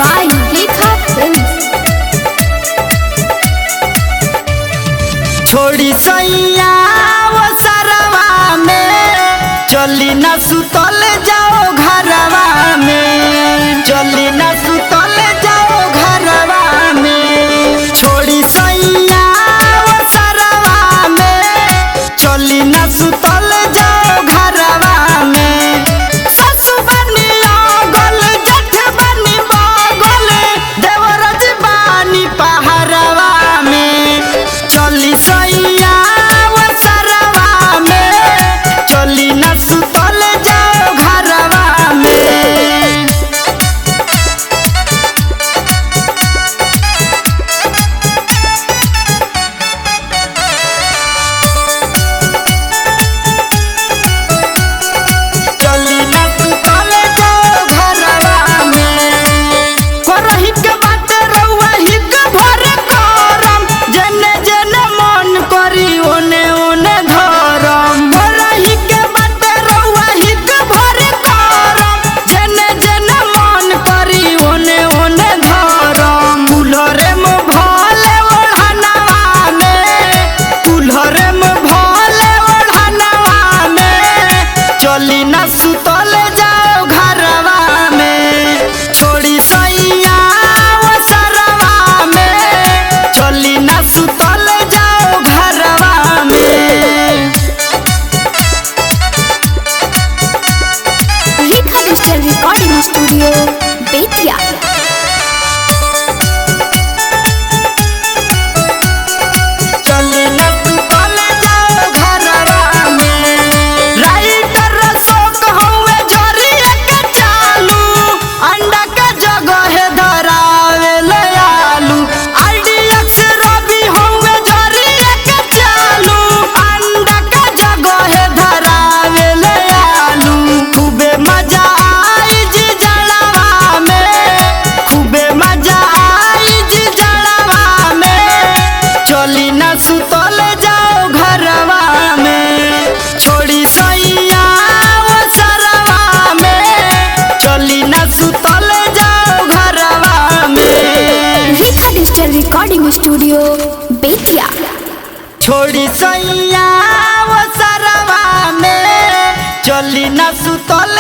by Rekha Films। छोड़ी सैया वो सरवा में चली न सुतल जाओ घरवा में, चली न सुतल जाओ घरवा में। छोड़ी सैया वो सरवा में चली न सुतल जाओ घरवा में। ससु बनी ओगल जेठ बनी बगल देवरज बानी पहरवा में। चली सैया वो सरवा में चली न सुतल जाओ घरवा में। चली न सुतल जाओ घरवा में। करही के बात रउआ हिक भर करम, जने जने मन करी ओने ओने धरम। करही के बात रउआ हिक भर करम, जने जने मन करी ओने ओने धरम। कुल्हरे में भले ओढ़नवा में, कुल्हरे में भले ओढ़नवा में चली न सुतल जाओ घरवा में। छोड़ी सैया वो सरवा में चली न सुतल जाओ घरवा में। Rekha Digital Recording Studio, Bettiah. चली न सुतल जाओ घरवा में। राइटर अशोक हउवे झरिया के चालू, अंडा के जगह धरावेले आलू। IDX रवि हउवे झरिया के चालू, अंडा के जगह धरावेले आलू। खूबे मजा आई जी जड़वा में, खूबे मजा आई जी जड़वा में चली न सुतल जाओ घरवा में। छोड़ी सैया वो सरवा में चली न सुतल जाओ घरवा में। Rekha Digital Recording Studio, Bettiah. छोड़ी सैया वो सरवा में चली न सुतल